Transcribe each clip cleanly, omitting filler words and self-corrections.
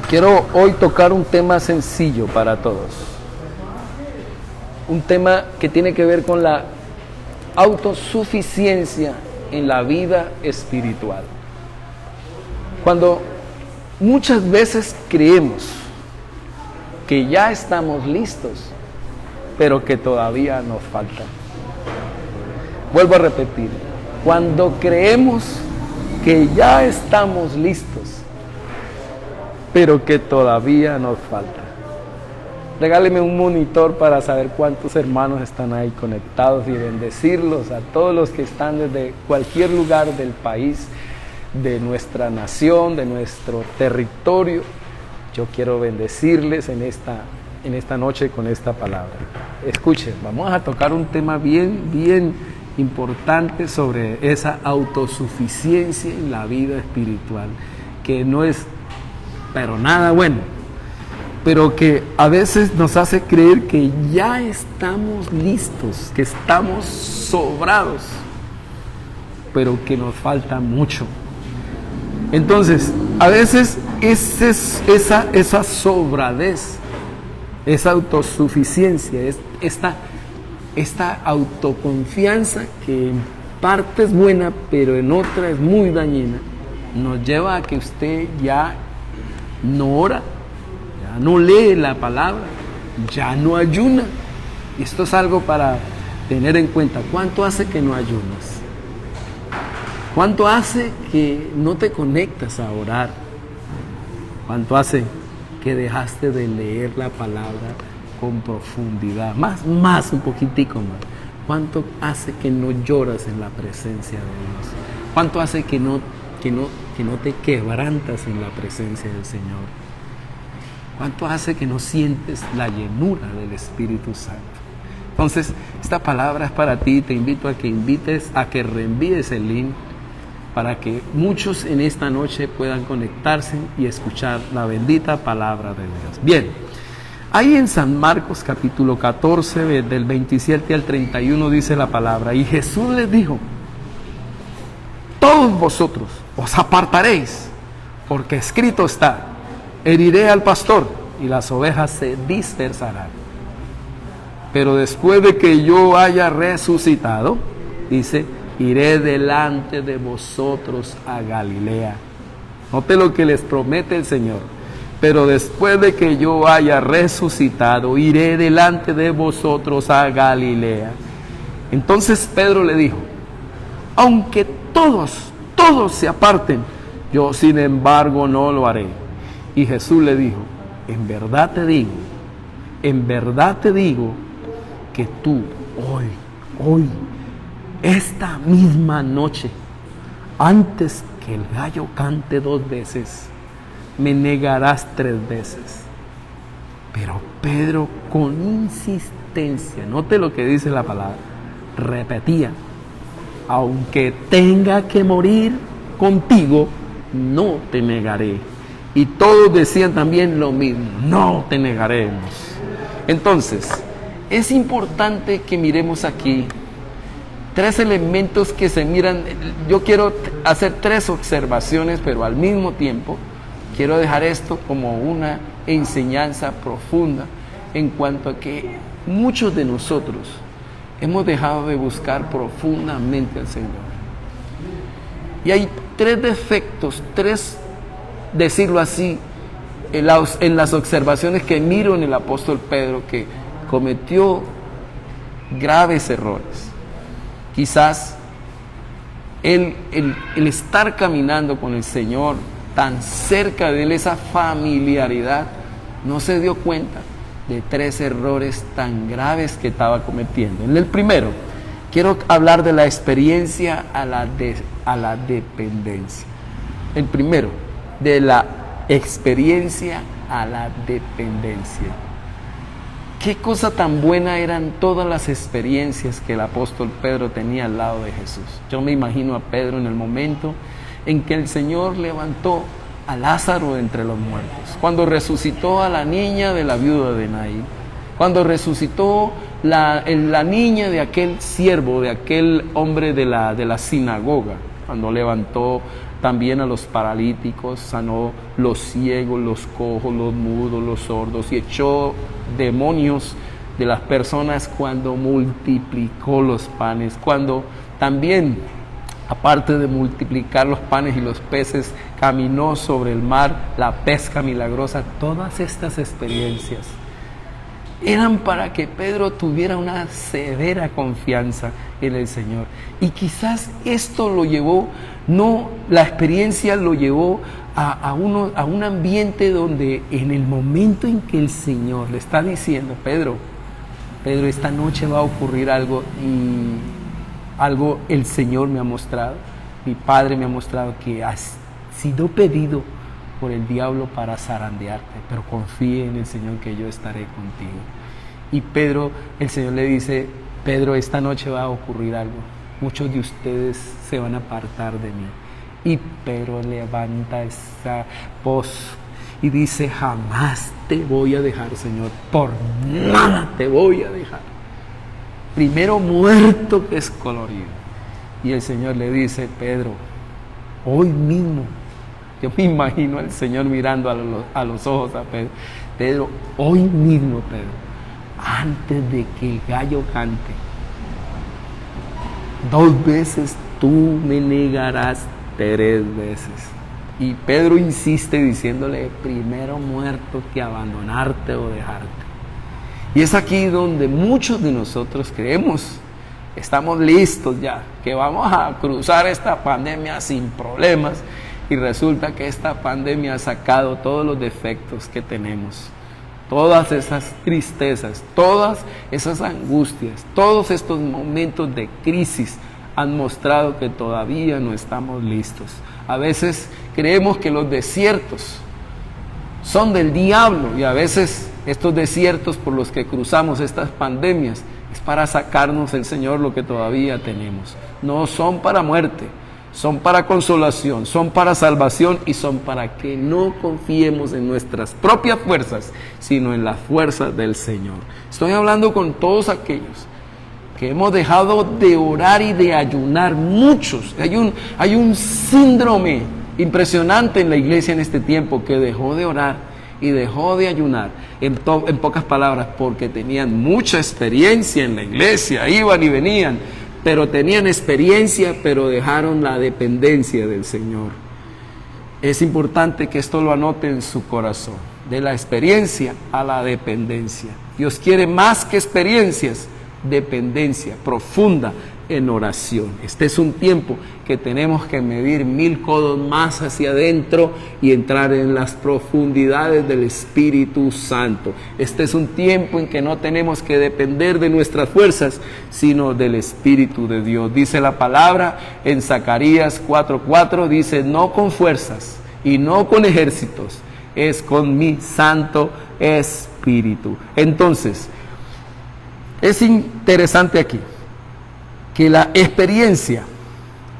Quiero hoy tocar un tema sencillo para todos. Un tema que tiene que ver con la autosuficiencia en la vida espiritual. Cuando muchas veces creemos que ya estamos listos, pero que todavía nos falta. Vuelvo a repetir, cuando creemos que ya estamos listos, pero que todavía nos falta. Regáleme un monitor para saber cuántos hermanos están ahí conectados y bendecirlos a todos los que están desde cualquier lugar del país, de nuestra nación, de nuestro territorio. Yo quiero bendecirles en esta noche con esta palabra. Escuchen, vamos a tocar un tema bien importante sobre esa autosuficiencia en la vida espiritual, que no es pero nada bueno, pero que a veces nos hace creer que ya estamos listos, que estamos sobrados, pero que nos falta mucho. Entonces, a veces esa sobradez, esa autosuficiencia, esta autoconfianza que en parte es buena, pero en otra es muy dañina, nos lleva a que usted ya no ora, ya no lee la palabra, ya no ayuna. Y esto es algo para tener en cuenta. ¿Cuánto hace que no ayunas? ¿Cuánto hace que no te conectas a orar? ¿Cuánto hace que dejaste de leer la palabra con profundidad? Más, un poquitico más. ¿Cuánto hace que no lloras en la presencia de Dios? ¿Cuánto hace que no te quebrantas en la presencia del Señor? ¿Cuánto hace que no sientes la llenura del Espíritu Santo? Entonces, esta palabra es para ti. Te invito a que reenvíes el link para que muchos en esta noche puedan conectarse y escuchar la bendita palabra de Dios. Bien, ahí en San Marcos capítulo 14, del 27 al 31 dice la palabra: y Jesús les dijo: todos vosotros os apartaréis, porque escrito está: heriré al pastor y las ovejas se dispersarán. Pero después de que yo haya resucitado, dice, iré delante de vosotros a Galilea. Note lo que les promete el Señor. Pero después de que yo haya resucitado, iré delante de vosotros a Galilea. Entonces Pedro le dijo: aunque todos se aparten, yo sin embargo no lo haré. Y Jesús le dijo: en verdad te digo que tú hoy, esta misma noche, antes que el gallo cante 2 veces, me negarás 3 veces. Pero Pedro, con insistencia, note lo que dice la palabra, repetía: aunque tenga que morir contigo, no te negaré. Y todos decían también lo mismo: no te negaremos. Entonces, es importante que miremos aquí 3 elementos que se miran. Yo quiero hacer 3 observaciones, pero al mismo tiempo quiero dejar esto como una enseñanza profunda en cuanto a que muchos de nosotros hemos dejado de buscar profundamente al Señor. Y hay 3 defectos, decirlo así, en las observaciones que miro en el apóstol Pedro, que cometió graves errores. Quizás el estar caminando con el Señor tan cerca de Él, esa familiaridad, no se dio cuenta de 3 errores tan graves que estaba cometiendo. En el primero, quiero hablar de la experiencia a la dependencia. El primero, de la experiencia a la dependencia. Qué cosa tan buena eran todas las experiencias que el apóstol Pedro tenía al lado de Jesús. Yo me imagino a Pedro en el momento en que el Señor levantó a Lázaro de entre los muertos, cuando resucitó a la niña de la viuda de Naín, cuando resucitó la niña de aquel siervo, de aquel hombre de la sinagoga, cuando levantó también a los paralíticos, sanó los ciegos, los cojos, los mudos, los sordos, y echó demonios de las personas cuando multiplicó los panes, cuando también, aparte de multiplicar los panes y los peces, caminó sobre el mar, la pesca milagrosa. Todas estas experiencias eran para que Pedro tuviera una severa confianza en el Señor. Y quizás esto lo llevó, la experiencia lo llevó a un ambiente donde en el momento en que el Señor le está diciendo, Pedro, esta noche va a ocurrir algo, y algo el Señor me ha mostrado, mi Padre me ha mostrado que has sido pedido por el diablo para zarandearte, pero confíe en el Señor que yo estaré contigo. Y Pedro, el Señor le dice, Pedro, esta noche va a ocurrir algo, muchos de ustedes se van a apartar de mí. Y Pedro levanta esa voz y dice, jamás te voy a dejar, Señor, por nada te voy a dejar. Primero muerto que es colorido. Y el Señor le dice, Pedro, hoy mismo, yo me imagino al Señor mirando a los ojos a Pedro, Pedro, hoy mismo, Pedro, antes de que el gallo cante, 2 veces tú me negarás 3 veces. Y Pedro insiste diciéndole, primero muerto que abandonarte o dejarte. Y es aquí donde muchos de nosotros creemos, estamos listos ya, que vamos a cruzar esta pandemia sin problemas, y resulta que esta pandemia ha sacado todos los defectos que tenemos, todas esas tristezas, todas esas angustias, todos estos momentos de crisis han mostrado que todavía no estamos listos. A veces creemos que los desiertos son del diablo, y a veces estos desiertos por los que cruzamos estas pandemias es para sacarnos el Señor lo que todavía tenemos. No son para muerte, son para consolación, son para salvación, y son para que no confiemos en nuestras propias fuerzas, sino en las fuerzas del Señor. Estoy hablando con todos aquellos que hemos dejado de orar y de ayunar. Muchos, hay un síndrome impresionante en la iglesia en este tiempo, que dejó de orar y dejó de ayunar, en pocas palabras, porque tenían mucha experiencia en la iglesia, iban y venían, pero tenían experiencia, pero dejaron la dependencia del Señor. Es importante que esto lo anote en su corazón, de la experiencia a la dependencia. Dios quiere más que experiencias, dependencia profunda en oración. Este es un tiempo que tenemos que medir 1000 codos más hacia adentro y entrar en las profundidades del Espíritu Santo. Este es un tiempo en que no tenemos que depender de nuestras fuerzas, sino del Espíritu de Dios. Dice la palabra en Zacarías 4:4, dice, no con fuerzas y no con ejércitos, es con mi Santo Espíritu. Entonces, es interesante aquí que la experiencia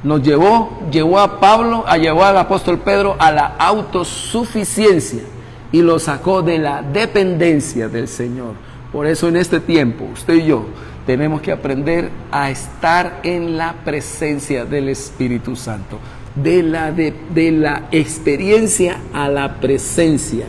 nos llevó al apóstol Pedro a la autosuficiencia, y lo sacó de la dependencia del Señor. Por eso en este tiempo, usted y yo tenemos que aprender a estar en la presencia del Espíritu Santo, de la experiencia a la presencia,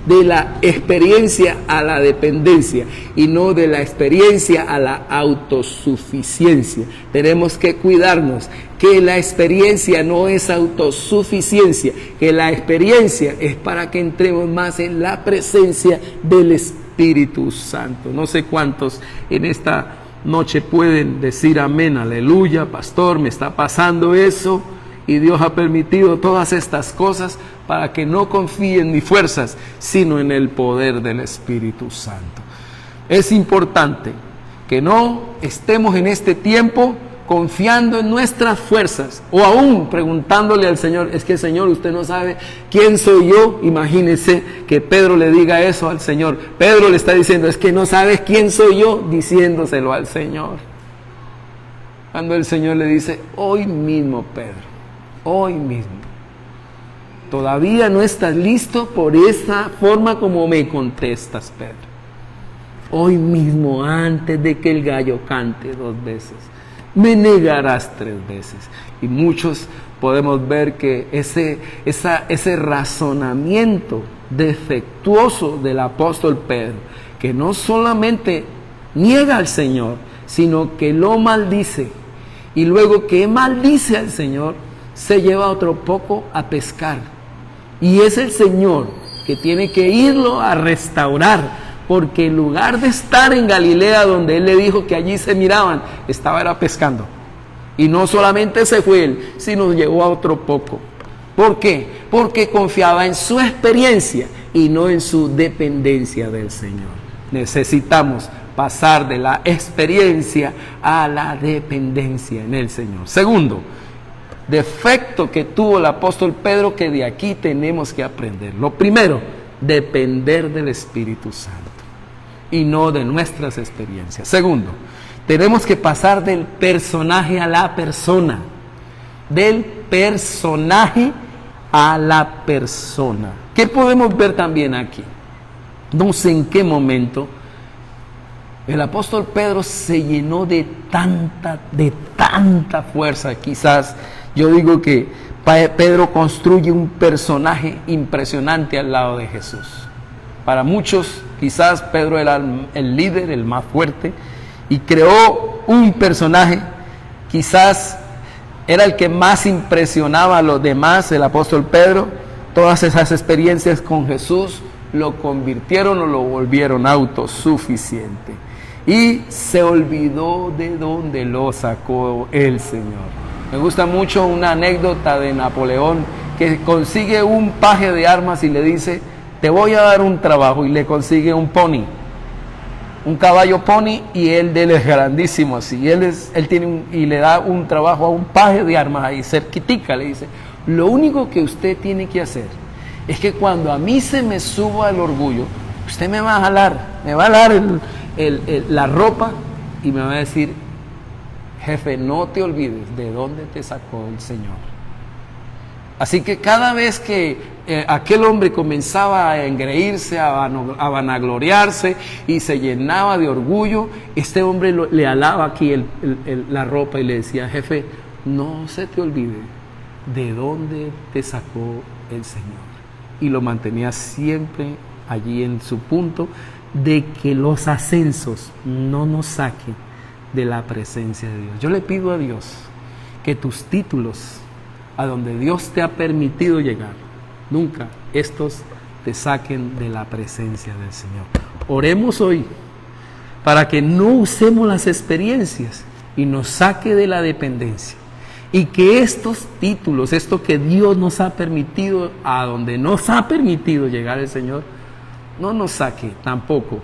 de la experiencia a la dependencia, y no de la experiencia a la autosuficiencia. Tenemos que cuidarnos, que la experiencia no es autosuficiencia, que la experiencia es para que entremos más en la presencia del Espíritu Santo. No sé cuántos en esta noche pueden decir amén, aleluya, pastor, me está pasando eso, y Dios ha permitido todas estas cosas para que no confíe en mis fuerzas, sino en el poder del Espíritu Santo. Es importante que no estemos en este tiempo confiando en nuestras fuerzas, o aún preguntándole al Señor, es que Señor, usted no sabe quién soy yo. Imagínese que Pedro le diga eso al Señor. Pedro le está diciendo, es que no sabes quién soy yo, diciéndoselo al Señor. Cuando el Señor le dice, hoy mismo, Pedro, hoy mismo, todavía no estás listo por esa forma como me contestas, Pedro. Hoy mismo, antes de que el gallo cante 2 veces, me negarás 3 veces. Y muchos podemos ver que ese razonamiento defectuoso del apóstol Pedro, que no solamente niega al Señor, sino que lo maldice, y luego que maldice al Señor, se lleva otro poco a pescar. Y es el Señor que tiene que irlo a restaurar, porque en lugar de estar en Galilea, donde Él le dijo que allí se miraban, era pescando. Y no solamente se fue Él, sino llevó a otro poco. ¿Por qué? Porque confiaba en su experiencia y no en su dependencia del Señor. Necesitamos pasar de la experiencia a la dependencia en el Señor. Segundo, defecto que tuvo el apóstol Pedro, que de aquí tenemos que aprender. Lo primero, depender del Espíritu Santo y no de nuestras experiencias. Segundo, tenemos que pasar del personaje a la persona. Del personaje a la persona. ¿Qué podemos ver también aquí? No sé en qué momento el apóstol Pedro se llenó de tanta fuerza. Quizás yo digo que Pedro construye un personaje impresionante al lado de Jesús. Para muchos, quizás Pedro era el líder, el más fuerte, y creó un personaje, quizás era el que más impresionaba a los demás, el apóstol Pedro. Todas esas experiencias con Jesús lo convirtieron o lo volvieron autosuficiente. Y se olvidó de dónde lo sacó el Señor. Me gusta mucho una anécdota de Napoleón, que consigue un paje de armas y le dice: te voy a dar un trabajo, y le consigue un pony, un caballo pony, y él es grandísimo así, y le da un trabajo a un paje de armas ahí cerquitica. Le dice: lo único que usted tiene que hacer es que cuando a mí se me suba el orgullo, usted me va a jalar la ropa y me va a decir: jefe, no te olvides de dónde te sacó el Señor. Así que cada vez que aquel hombre comenzaba a engreírse, a vanagloriarse y se llenaba de orgullo, este hombre le alaba aquí la ropa y le decía: jefe, no se te olvide de dónde te sacó el Señor. Y lo mantenía siempre allí en su punto de que los ascensos no nos saquen de la presencia de Dios. Yo le pido a Dios que tus títulos, a donde Dios te ha permitido llegar, nunca estos te saquen de la presencia del Señor. Oremos hoy para que no usemos las experiencias y nos saque de la dependencia, y que estos títulos, esto que Dios nos ha permitido, a donde nos ha permitido llegar el Señor, no nos saque tampoco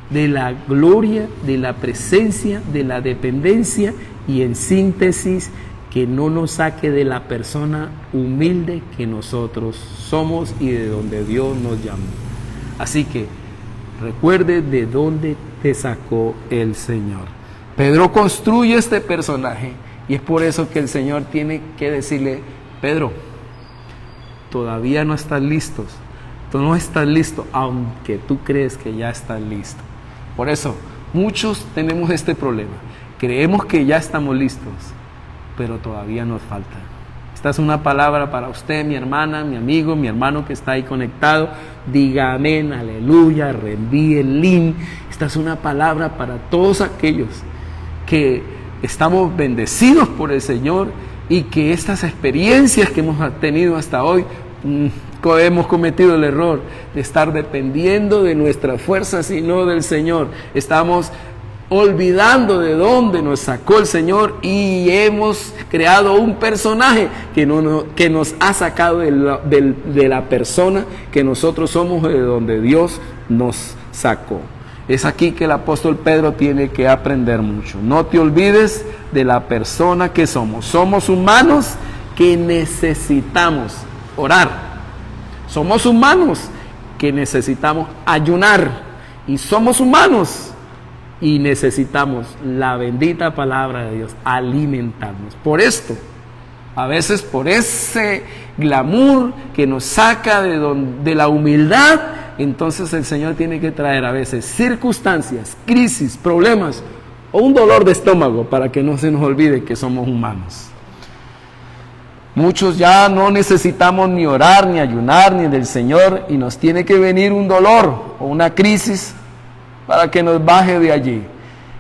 de la gloria, de la presencia, de la dependencia, y en síntesis, que no nos saque de la persona humilde que nosotros somos y de donde Dios nos llamó. Así que recuerde de dónde te sacó el Señor. Pedro construye este personaje, y es por eso que el Señor tiene que decirle: Pedro, todavía no estás listo. Tú no estás listo, aunque tú crees que ya estás listo. Por eso, muchos tenemos este problema. Creemos que ya estamos listos, pero todavía nos falta. Esta es una palabra para usted, mi hermana, mi amigo, mi hermano que está ahí conectado. Diga amén, aleluya, reenvíe el link. Esta es una palabra para todos aquellos que estamos bendecidos por el Señor, y que estas experiencias que hemos tenido hasta hoy, hemos cometido el error de estar dependiendo de nuestras fuerzas y no del Señor. Estamos olvidando de dónde nos sacó el Señor, y hemos creado un personaje que nos ha sacado de la persona que nosotros somos, de donde Dios nos sacó. Es aquí que el apóstol Pedro tiene que aprender mucho. No te olvides de la persona que somos. Somos humanos que necesitamos orar. Somos humanos que necesitamos ayunar. Y somos humanos y necesitamos la bendita palabra de Dios, alimentarnos. Por esto, a veces por ese glamour que nos saca de la humildad, entonces el Señor tiene que traer a veces circunstancias, crisis, problemas, o un dolor de estómago, para que no se nos olvide que somos humanos. Muchos ya no necesitamos ni orar, ni ayunar, ni del Señor, y nos tiene que venir un dolor o una crisis para que nos baje de allí.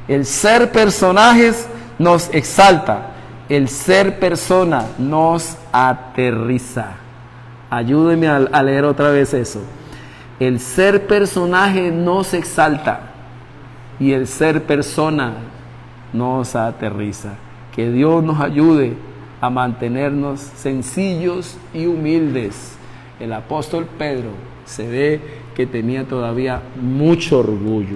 El ser personajes nos exalta, el ser persona nos aterriza. Ayúdeme a leer otra vez eso. El ser personaje nos exalta y el ser persona nos aterriza. Que Dios nos ayude a mantenernos sencillos y humildes. El apóstol Pedro se ve que tenía todavía mucho orgullo.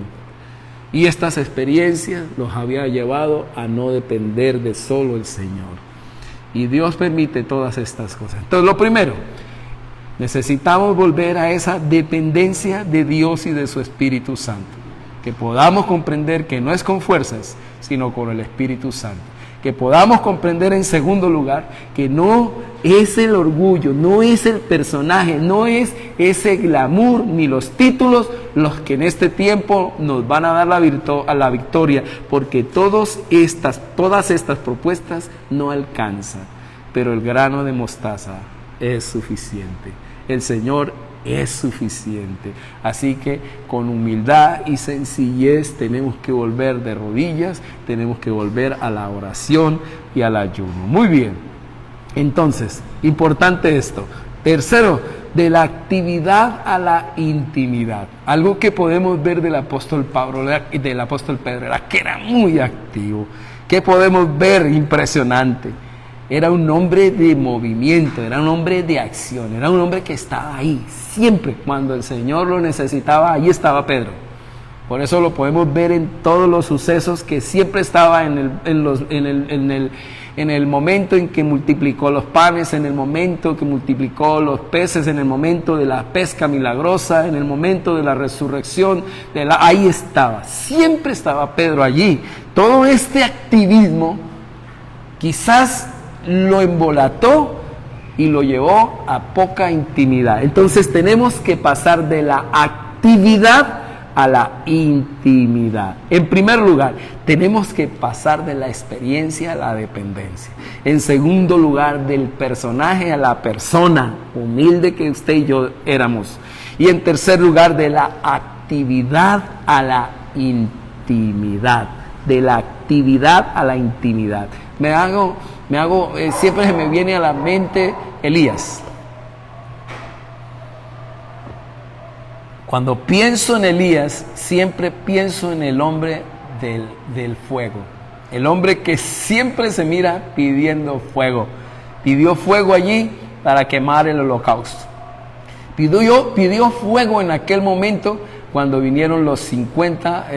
Y estas experiencias los había llevado a no depender de solo el Señor. Y Dios permite todas estas cosas. Entonces, lo primero, necesitamos volver a esa dependencia de Dios y de su Espíritu Santo. Que podamos comprender que no es con fuerzas, sino con el Espíritu Santo. Que podamos comprender en segundo lugar que no es el orgullo, no es el personaje, no es ese glamour ni los títulos los que en este tiempo nos van a dar la victoria, porque todas estas propuestas no alcanzan, pero el grano de mostaza es suficiente. El Señor es suficiente. Así que con humildad y sencillez tenemos que volver de rodillas, tenemos que volver a la oración y al ayuno. Muy bien. Entonces, importante esto. Tercero, de la actividad a la intimidad. Algo que podemos ver del apóstol Pedro era que era muy activo. ¿Qué podemos ver? Impresionante. Era un hombre de movimiento, era un hombre de acción, era un hombre que estaba ahí. Siempre cuando el Señor lo necesitaba, ahí estaba Pedro. Por eso lo podemos ver en todos los sucesos, que siempre estaba en el momento en que multiplicó los panes, en el momento que multiplicó los peces, en el momento de la pesca milagrosa, en el momento de la resurrección, ahí estaba. Siempre estaba Pedro allí. Todo este activismo quizás lo embolató y lo llevó a poca intimidad. Entonces tenemos que pasar de la actividad a la intimidad. En primer lugar, tenemos que pasar de la experiencia a la dependencia. En segundo lugar, del personaje a la persona humilde que usted y yo éramos. Y en tercer lugar, de la actividad a la intimidad. De la actividad a la intimidad. Siempre se me viene a la mente Elías. Cuando pienso en Elías, siempre pienso en el hombre del fuego. El hombre que siempre se mira pidiendo fuego. Pidió fuego allí para quemar el holocausto. Pidió fuego en aquel momento cuando vinieron los 50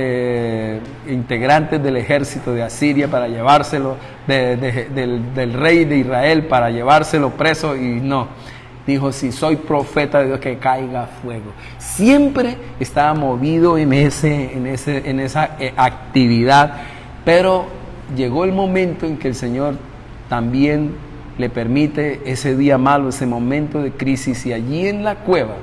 integrantes del ejército de Asiria para llevárselo, del rey de Israel, para llevárselo preso, y no. Dijo, si soy profeta de Dios, que caiga fuego. Siempre estaba movido en esa actividad, pero llegó el momento en que el Señor también le permite ese día malo, ese momento de crisis, y allí en la cueva,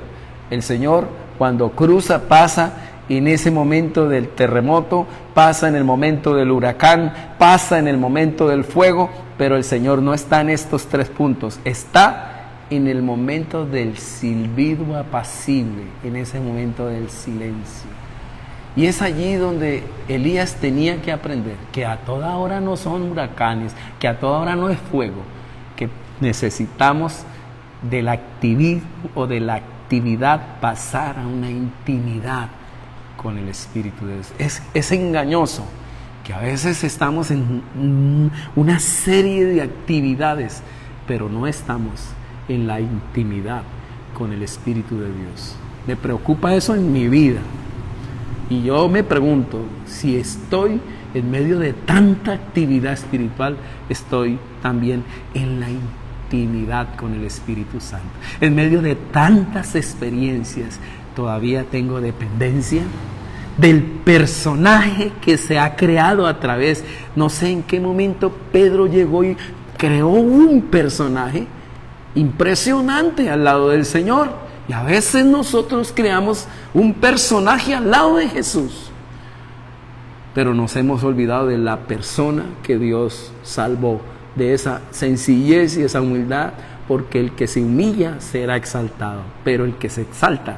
el Señor, cuando cruza, pasa en ese momento del terremoto, pasa en el momento del huracán, pasa en el momento del fuego, pero el Señor no está en estos tres puntos, está en el momento del silbido apacible, en ese momento del silencio. Y es allí donde Elías tenía que aprender que a toda hora no son huracanes, que a toda hora no es fuego, que necesitamos del activismo o de la actividad pasar a una intimidad con el Espíritu de Dios. Es engañoso que a veces estamos en una serie de actividades, pero no estamos en la intimidad con el Espíritu de Dios. Me preocupa eso en mi vida. Y yo me pregunto, si estoy en medio de tanta actividad espiritual, estoy también en la intimidad con el Espíritu Santo. En medio de tantas experiencias, todavía tengo dependencia del personaje que se ha creado a través. No sé en qué momento Pedro llegó y creó un personaje impresionante al lado del Señor, y a veces nosotros creamos un personaje al lado de Jesús, pero nos hemos olvidado de la persona que Dios salvó, de esa sencillez y esa humildad, porque el que se humilla será exaltado, pero el que se exalta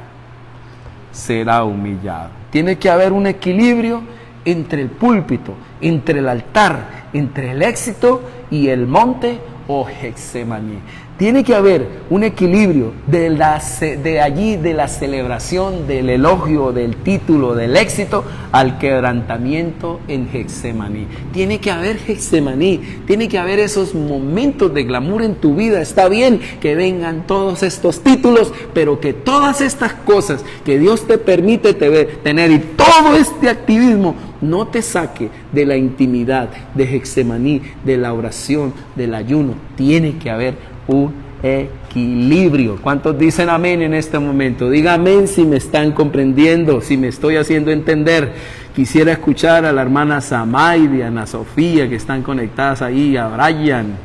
será humillado. Tiene que haber un equilibrio entre el púlpito, entre el altar, entre el éxito y el monte o Getsemaní. Tiene que haber un equilibrio de allí, de la celebración, del elogio, del título, del éxito, al quebrantamiento en Getsemaní. Tiene que haber Getsemaní, tiene que haber esos momentos de glamour en tu vida. Está bien que vengan todos estos títulos, pero que todas estas cosas que Dios te permite tener y todo este activismo no te saque de la intimidad de Getsemaní, de la oración, del ayuno. Tiene que haber un equilibrio. ¿Cuántos dicen amén en este momento? Diga amén si me están comprendiendo, si me estoy haciendo entender. Quisiera escuchar a la hermana Samaidi, a Ana Sofía, que están conectadas ahí, a Brian,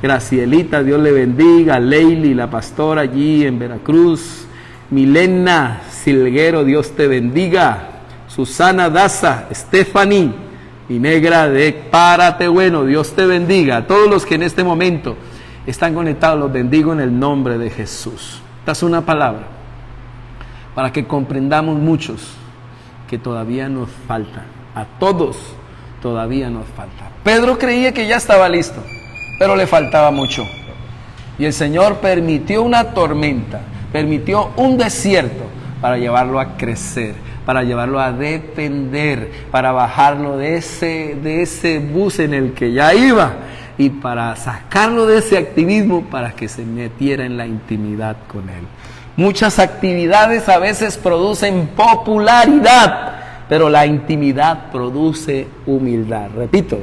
Gracielita, Dios le bendiga, a Leili, la pastora allí en Veracruz, Milena Silguero, Dios te bendiga, Susana Daza, Stephanie, mi negra de Párate Bueno, Dios te bendiga. A todos los que en este momento están conectados, los bendigo en el nombre de Jesús. Esta es una palabra para que comprendamos muchos que todavía nos falta. A todos todavía nos falta. Pedro creía que ya estaba listo, pero le faltaba mucho. Y el Señor permitió una tormenta, permitió un desierto para llevarlo a crecer, para llevarlo a depender, para bajarlo de ese bus en el que ya iba y para sacarlo de ese activismo para que se metiera en la intimidad con Él. Muchas actividades a veces producen popularidad, pero la intimidad produce humildad. Repito,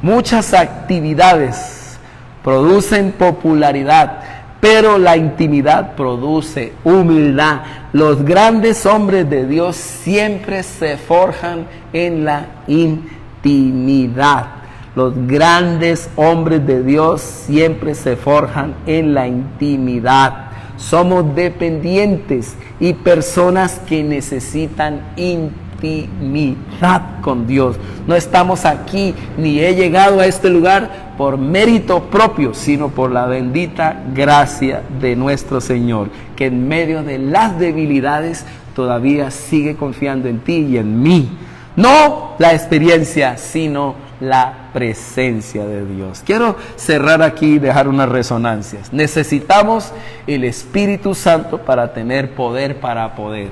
muchas actividades producen popularidad, pero la intimidad produce humildad. Los grandes hombres de Dios siempre se forjan en la intimidad. Los grandes hombres de Dios siempre se forjan en la intimidad. Somos dependientes y personas que necesitan intimidad con Dios. No estamos aquí ni he llegado a este lugar por mérito propio, sino por la bendita gracia de nuestro Señor, que en medio de las debilidades todavía sigue confiando en ti y en mí. No la experiencia, sino la presencia de Dios. Quiero cerrar aquí y dejar unas resonancias. Necesitamos el Espíritu Santo para tener poder para poder.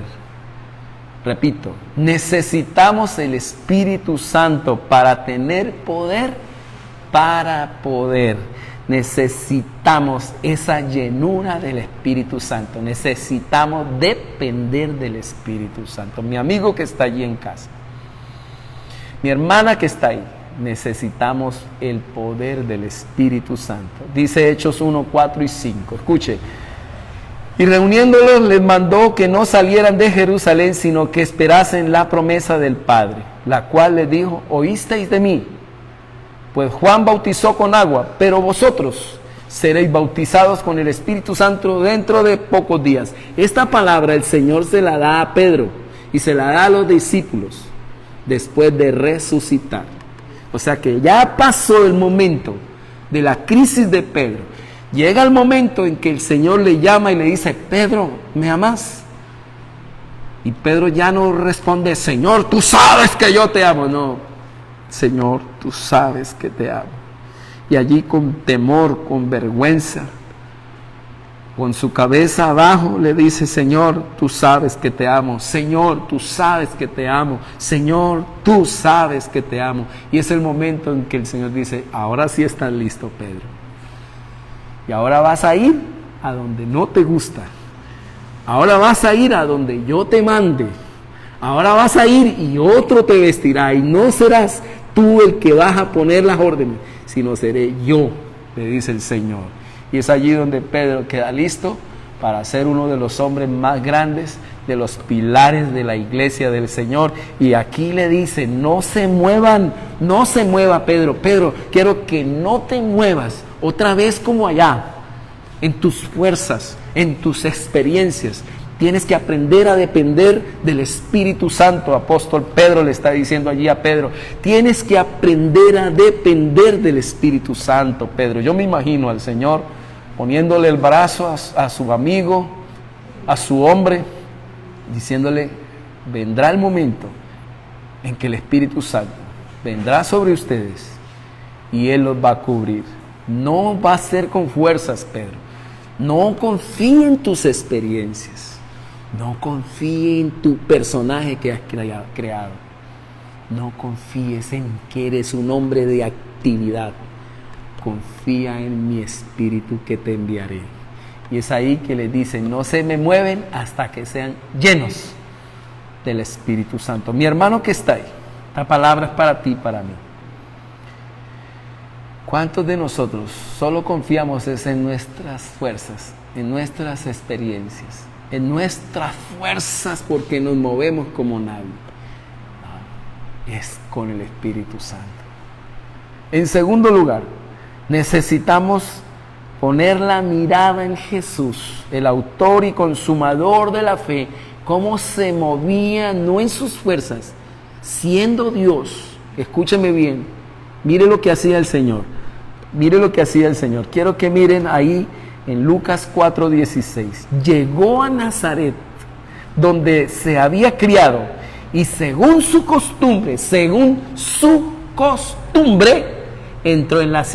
Repito, necesitamos el Espíritu Santo para tener poder para poder. Necesitamos esa llenura del Espíritu Santo. Necesitamos depender del Espíritu Santo. Mi amigo que está allí en casa, mi hermana que está ahí, necesitamos el poder del Espíritu Santo. Dice Hechos 1, 4 y 5. Escuche. Y reuniéndolos les mandó que no salieran de Jerusalén, sino que esperasen la promesa del Padre, la cual les dijo: oísteis de mí, pues Juan bautizó con agua, pero vosotros seréis bautizados con el Espíritu Santo dentro de pocos días. Esta palabra el Señor se la da a Pedro y se la da a los discípulos después de resucitar. O sea que ya pasó el momento de la crisis de Pedro. Llega el momento en que el Señor le llama y le dice: Pedro, ¿me amas? Y Pedro ya no responde: Señor, tú sabes que yo te amo. No, Señor, tú sabes que te amo. Y allí con temor, con vergüenza, con su cabeza abajo, le dice: Señor, tú sabes que te amo. Señor, tú sabes que te amo. Señor, tú sabes que te amo. Y es el momento en que el Señor dice: ahora sí estás listo, Pedro. Y ahora vas a ir a donde no te gusta. Ahora vas a ir a donde yo te mande. Ahora vas a ir y otro te vestirá. Y no serás tú el que vas a poner las órdenes, sino seré yo, le dice el Señor. Y es allí donde Pedro queda listo para ser uno de los hombres más grandes, de los pilares de la iglesia del Señor. Y aquí le dice: no se muevan, no se mueva Pedro. Pedro, quiero que no te muevas otra vez como allá, en tus fuerzas, en tus experiencias. Tienes que aprender a depender del Espíritu Santo. Apóstol Pedro le está diciendo allí a Pedro, tienes que aprender a depender del Espíritu Santo, Pedro. Yo me imagino al Señor poniéndole el brazo a su amigo, a su hombre, diciéndole, vendrá el momento en que el Espíritu Santo vendrá sobre ustedes y Él los va a cubrir. No va a ser con fuerzas, Pedro. No confíe en tus experiencias. No confíe en tu personaje que has creado. No confíes en que eres un hombre de actividad. Confía en mi espíritu que te enviaré. Y es ahí que le dicen, no se me mueven hasta que sean llenos del Espíritu Santo. Mi hermano que está ahí, esta palabra es para ti y para mí. ¿Cuántos de nosotros solo confiamos en nuestras fuerzas, en nuestras experiencias, en nuestras fuerzas porque nos movemos como nadie? No, es con el Espíritu Santo. En segundo lugar, necesitamos poner la mirada en Jesús, el autor y consumador de la fe, cómo se movía, no en sus fuerzas, siendo Dios. Escúcheme bien, mire lo que hacía el Señor. Mire lo que hacía el Señor. Quiero que miren ahí en Lucas 4:16. Llegó a Nazaret, donde se había criado, y según su costumbre, entró en la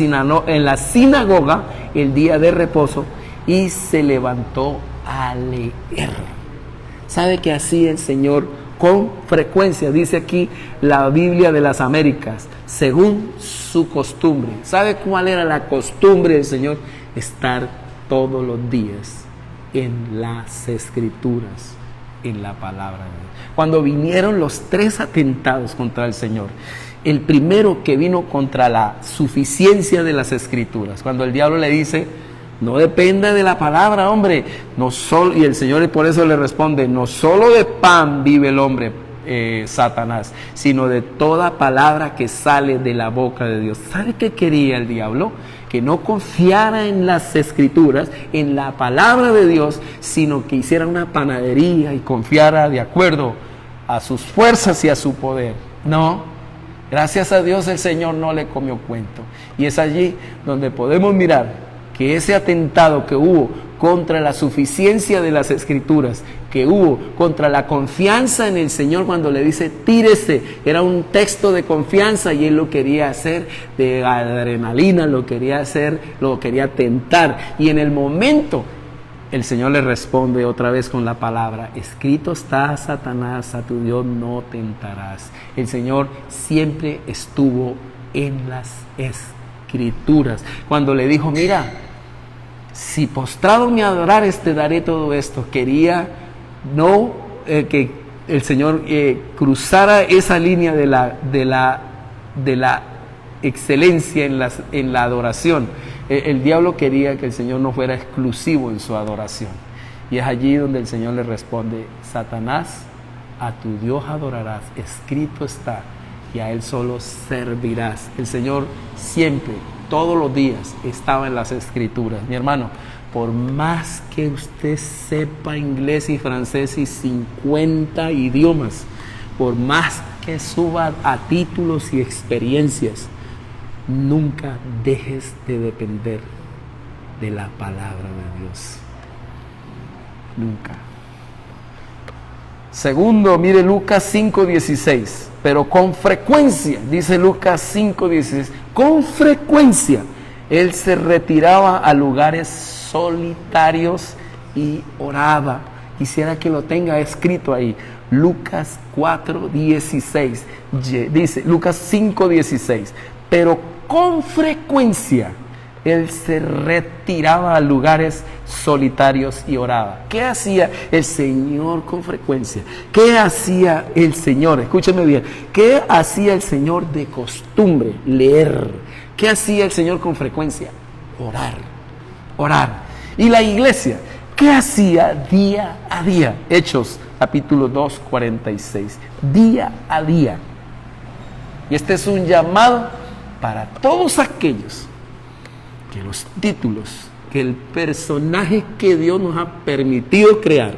sinagoga el día de reposo y se levantó a leer. ¿Sabe qué hacía el Señor con frecuencia? Dice aquí la Biblia de las Américas, según su costumbre. ¿Sabe cuál era la costumbre del Señor? Estar todos los días en las Escrituras, en la palabra de Dios. Cuando vinieron los 3 atentados contra el Señor, el primero que vino contra la suficiencia de las Escrituras, cuando el diablo le dice, no dependa de la palabra, hombre, no solo, y el Señor por eso le responde, no solo de pan vive el hombre, Satanás, sino de toda palabra que sale de la boca de Dios. ¿Sabe qué quería el diablo? Que no confiara en las Escrituras, en la palabra de Dios, sino que hiciera una panadería y confiara de acuerdo a sus fuerzas y a su poder. No, gracias a Dios el Señor no le comió cuento. Y es allí donde podemos mirar que ese atentado que hubo contra la suficiencia de las Escrituras, que hubo contra la confianza en el Señor cuando le dice tírese, era un texto de confianza y él lo quería hacer de adrenalina, lo quería hacer, lo quería tentar, y en el momento el Señor le responde otra vez con la palabra, escrito está, Satanás, a tu Dios no tentarás. El Señor siempre estuvo en las Escrituras. Cuando le dijo, mira, si postrado me adorares te daré todo esto, quería no que el Señor cruzara esa línea de la excelencia en la adoración. El diablo quería que el Señor no fuera exclusivo en su adoración. Y es allí donde el Señor le responde, Satanás, a tu Dios adorarás, escrito está, y a Él solo servirás. El Señor siempre, todos los días, estaba en las Escrituras. Mi hermano, por más que usted sepa inglés y francés y 50 idiomas, por más que suba a títulos y experiencias, nunca dejes de depender de la palabra de Dios. Nunca. Segundo, mire Lucas 5:16. Pero con frecuencia, dice Lucas 5:16, con frecuencia él se retiraba a lugares solitarios y oraba. Quisiera que lo tenga escrito ahí. Lucas 4:16. Dice Lucas 5:16. Pero con frecuencia él se retiraba a lugares solitarios y oraba. ¿Qué hacía el Señor con frecuencia? ¿Qué hacía el Señor? Escúcheme bien. ¿Qué hacía el Señor de costumbre? Leer. ¿Qué hacía el Señor con frecuencia? Orar. Orar. Y la iglesia, ¿qué hacía día a día? Hechos, capítulo 2, 46. Día a día. Y este es un llamado para todos aquellos que los títulos, que el personaje que Dios nos ha permitido crear,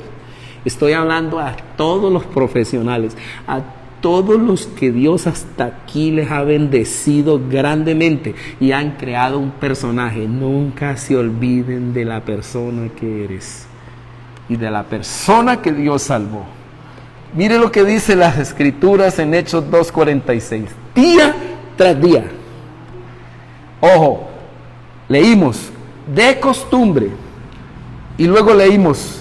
Estoy hablando a todos los profesionales, a todos los que Dios hasta aquí les ha bendecido grandemente y han creado un personaje. Nunca se olviden de la persona que eres y de la persona que Dios salvó. Mire lo que dice las Escrituras en Hechos 2:46. Día tras día. Ojo, leímos de costumbre y luego leímos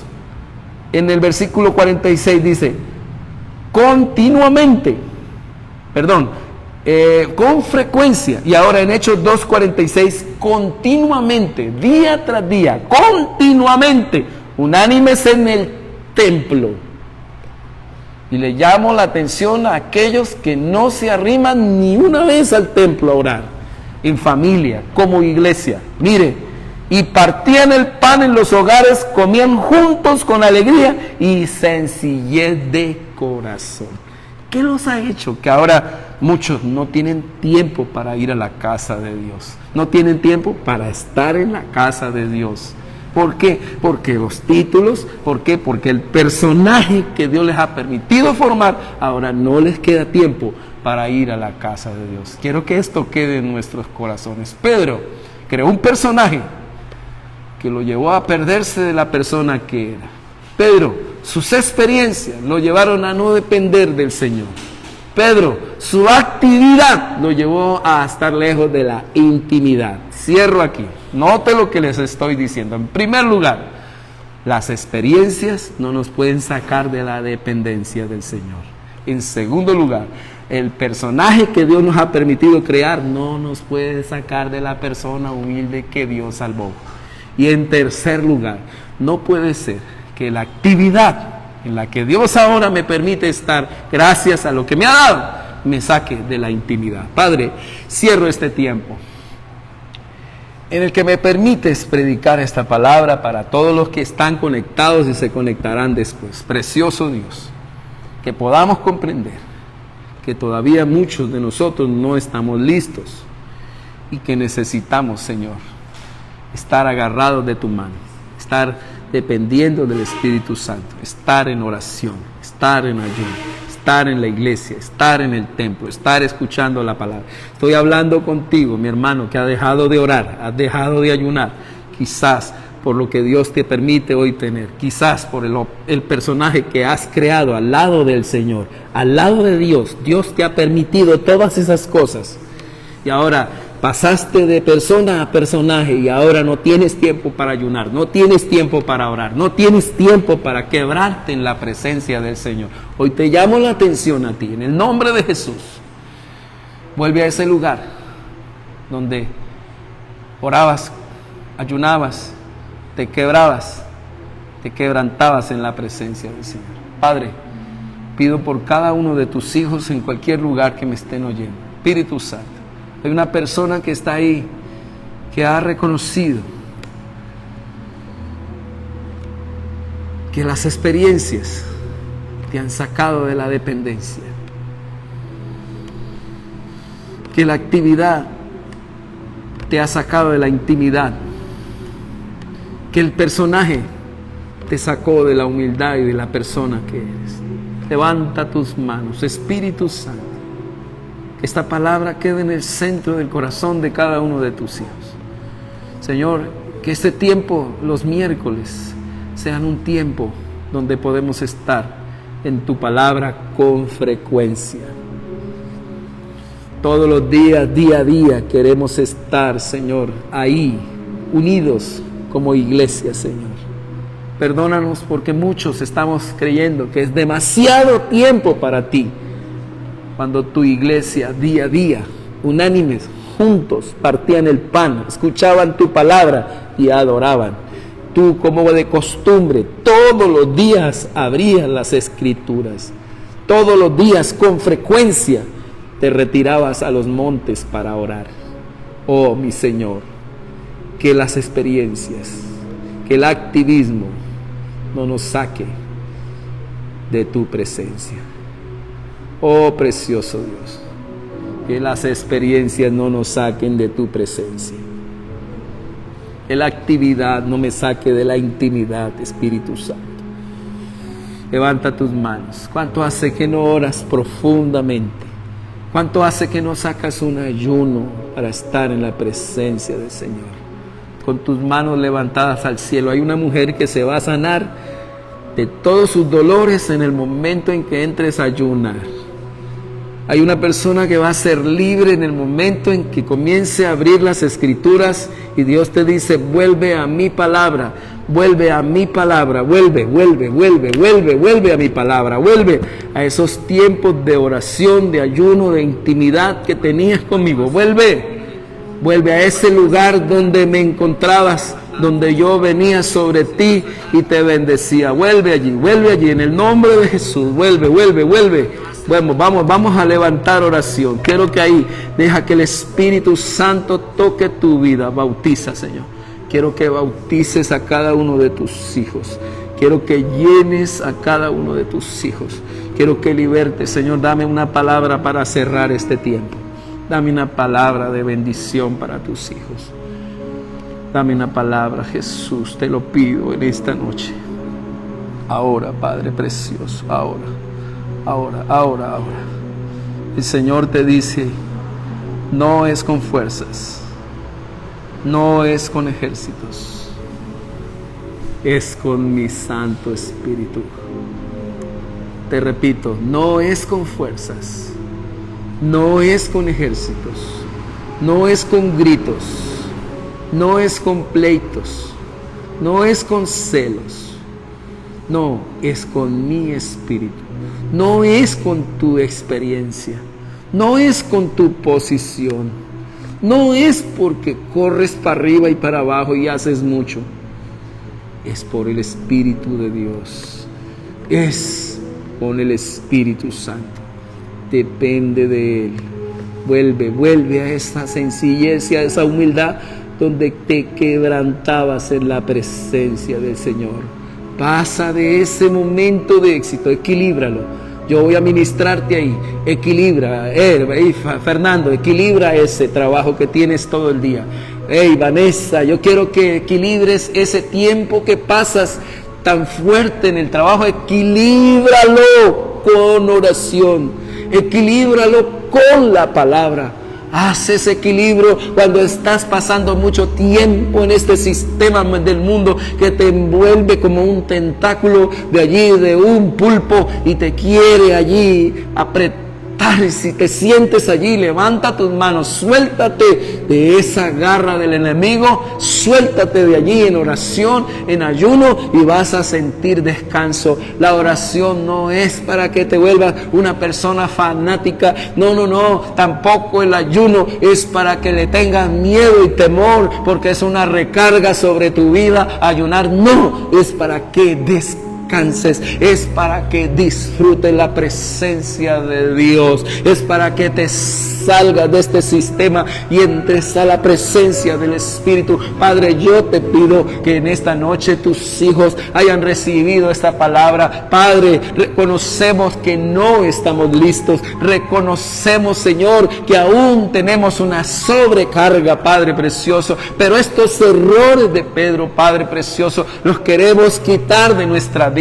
en el versículo 46 dice continuamente, con frecuencia, y ahora en Hechos 2:46 continuamente, día tras día, continuamente, unánimes en el templo. Y le llamo la atención a aquellos que no se arriman ni una vez al templo a orar, en familia, como iglesia. Mire, y partían el pan en los hogares, comían juntos con alegría y sencillez de corazón. ¿Qué los ha hecho? Que ahora muchos no tienen tiempo para ir a la casa de Dios. No tienen tiempo para estar en la casa de Dios. ¿Por qué? Porque los títulos, ¿por qué? Porque el personaje que Dios les ha permitido formar, ahora no les queda tiempo para ir a la casa de Dios. Quiero que esto quede en nuestros corazones. Pedro creó un personaje que lo llevó a perderse de la persona que era. Pedro, sus experiencias lo llevaron a no depender del Señor. Pedro, su actividad lo llevó a estar lejos de la intimidad. Cierro aquí. Note lo que les estoy diciendo. En primer lugar, las experiencias no nos pueden sacar de la dependencia del Señor. En segundo lugar, el personaje que Dios nos ha permitido crear no nos puede sacar de la persona humilde que Dios salvó. Y en tercer lugar, no puede ser que la actividad en la que Dios ahora me permite estar, gracias a lo que me ha dado, me saque de la intimidad. Padre, cierro este tiempo en el que me permites predicar esta palabra para todos los que están conectados y se conectarán después. Precioso Dios, que podamos comprender que todavía muchos de nosotros no estamos listos y que necesitamos, Señor, estar agarrados de tu mano, estar dependiendo del Espíritu Santo, estar en oración, estar en ayuno, estar en la iglesia, estar en el templo, estar escuchando la palabra. Estoy hablando contigo, mi hermano, que ha dejado de orar, has dejado de ayunar, quizás por lo que Dios te permite hoy tener, quizás por el personaje que has creado al lado del Señor, al lado de Dios. Dios te ha permitido todas esas cosas y ahora pasaste de persona a personaje y ahora no tienes tiempo para ayunar, no tienes tiempo para orar, no tienes tiempo para quebrarte en la presencia del Señor. Hoy te llamo la atención a ti, en el nombre de Jesús. Vuelve a ese lugar donde orabas, ayunabas, te quebrabas, te quebrantabas en la presencia del Señor. Padre, pido por cada uno de tus hijos en cualquier lugar que me estén oyendo. Espíritu Santo, hay una persona que está ahí, que ha reconocido que las experiencias te han sacado de la dependencia, que la actividad te ha sacado de la intimidad, que el personaje te sacó de la humildad y de la persona que eres. Levanta tus manos, Espíritu Santo. Que esta palabra quede en el centro del corazón de cada uno de tus hijos. Señor, que este tiempo, los miércoles, sean un tiempo donde podemos estar en tu palabra con frecuencia. Todos los días, día a día, queremos estar, Señor, ahí, unidos como iglesia, Señor. Perdónanos porque muchos estamos creyendo que es demasiado tiempo para ti, cuando tu iglesia día a día, unánimes, juntos, partían el pan, escuchaban tu palabra y adoraban. Tú, como de costumbre, todos los días abrías las Escrituras. Todos los días, con frecuencia, te retirabas a los montes para orar. Oh, mi Señor, que las experiencias, que el activismo no nos saque de tu presencia. Oh, precioso Dios, que las experiencias no nos saquen de tu presencia. Que la actividad no me saque de la intimidad, Espíritu Santo. Levanta tus manos. ¿Cuánto hace que no oras profundamente? ¿Cuánto hace que no sacas un ayuno para estar en la presencia del Señor? Con tus manos levantadas al cielo. Hay una mujer que se va a sanar de todos sus dolores en el momento en que entres a ayunar. Hay una persona que va a ser libre en el momento en que comience a abrir las Escrituras y Dios te dice: vuelve a mi palabra, vuelve a mi palabra, vuelve a mi palabra, vuelve a esos tiempos de oración, de ayuno, de intimidad que tenías conmigo, vuelve a ese lugar donde me encontrabas, donde yo venía sobre ti y te bendecía. Vuelve allí, en el nombre de Jesús, vuelve. Bueno, vamos a levantar oración. Quiero que ahí, deja que el Espíritu Santo toque tu vida. Bautiza, Señor. Quiero que bautices a cada uno de tus hijos. Quiero que llenes a cada uno de tus hijos. Quiero que libertes, Señor. Dame una palabra para cerrar este tiempo. Dame una palabra de bendición para tus hijos. Dame una palabra, Jesús. Te lo pido en esta noche. Ahora, Padre precioso, ahora. El Señor te dice: no es con fuerzas, no es con ejércitos, es con mi Santo Espíritu. Te repito, no es con fuerzas, no es con ejércitos, no es con gritos, no es con pleitos, no es con celos, no, es con mi Espíritu. No es con tu experiencia, no es con tu posición, no es porque corres para arriba y para abajo y haces mucho. Es por el Espíritu de Dios, es con el Espíritu Santo. Depende de Él. Vuelve a esa sencillez y a esa humildad donde te quebrantabas en la presencia del Señor. Pasa de ese momento de éxito, equilíbralo. Yo voy a ministrarte ahí. Equilibra, Fernando, equilibra ese trabajo que tienes todo el día. Vanessa, yo quiero que equilibres ese tiempo que pasas tan fuerte en el trabajo. Equilíbralo con oración, equilíbralo con la palabra. Haz ese equilibrio cuando estás pasando mucho tiempo en este sistema del mundo que te envuelve como un tentáculo de allí, de un pulpo, y te quiere allí apretar. Si te sientes allí, levanta tus manos, suéltate de esa garra del enemigo, suéltate de allí en oración, en ayuno, y vas a sentir descanso. La oración no es para que te vuelvas una persona fanática, no, tampoco el ayuno es para que le tengas miedo y temor, porque es una recarga sobre tu vida. Ayunar no, es para que descanses. Es para que disfrutes la presencia de Dios, es para que te salgas de este sistema y entres a la presencia del Espíritu. Padre, yo te pido que en esta noche tus hijos hayan recibido esta palabra. Padre, reconocemos que no estamos listos, reconocemos, Señor, que aún tenemos una sobrecarga, Padre precioso, pero estos errores de Pedro, Padre precioso, los queremos quitar de nuestra vida.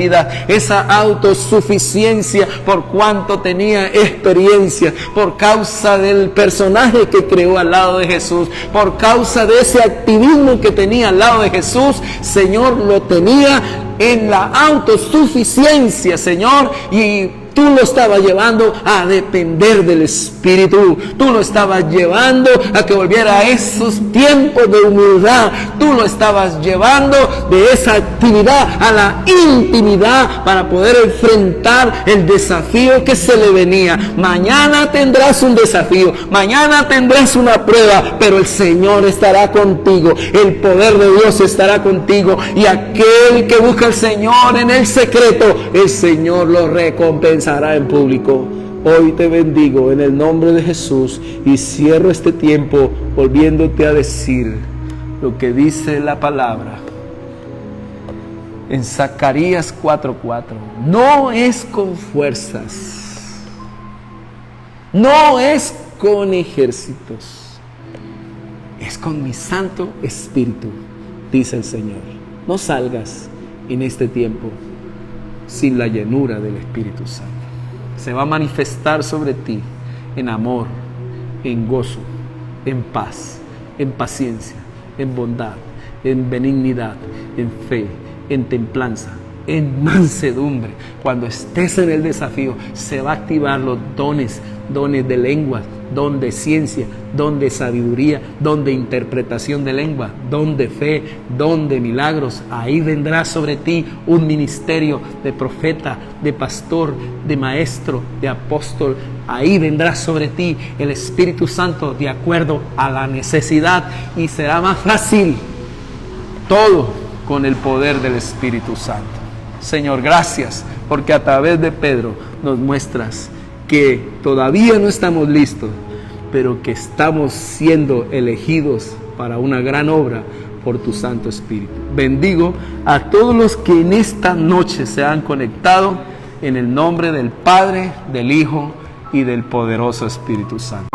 Esa autosuficiencia por cuanto tenía experiencia, por causa del personaje que creó al lado de Jesús, por causa de ese activismo que tenía al lado de Jesús. Señor, lo tenía en la autosuficiencia, Señor, y tú lo estabas llevando a depender del Espíritu. Tú lo estabas llevando a que volviera a esos tiempos de humildad. Tú lo estabas llevando de esa actividad a la intimidad para poder enfrentar el desafío que se le venía. Mañana tendrás un desafío, mañana tendrás una prueba, pero el Señor estará contigo. El poder de Dios estará contigo, y aquel que busca al Señor en el secreto, el Señor lo recompensará en público. Hoy te bendigo en el nombre de Jesús y cierro este tiempo volviéndote a decir lo que dice la palabra en Zacarías 4:4. No es con fuerzas, no es con ejércitos, es con mi Santo Espíritu, dice el Señor. No salgas en este tiempo sin la llenura del Espíritu Santo. Se va a manifestar sobre ti en amor, en gozo, en paz, en paciencia, en bondad, en benignidad, en fe, en templanza, en mansedumbre. Cuando estés en el desafío, se va a activar los dones de lenguas, don de ciencia, don de sabiduría, don de interpretación de lengua, don de fe, don de milagros. Ahí vendrá sobre ti un ministerio de profeta, de pastor, de maestro, de apóstol. Ahí vendrá sobre ti el Espíritu Santo de acuerdo a la necesidad, y será más fácil todo con el poder del Espíritu Santo. Señor, gracias porque a través de Pedro nos muestras que todavía no estamos listos, pero que estamos siendo elegidos para una gran obra por tu Santo Espíritu. Bendigo a todos los que en esta noche se han conectado en el nombre del Padre, del Hijo y del poderoso Espíritu Santo.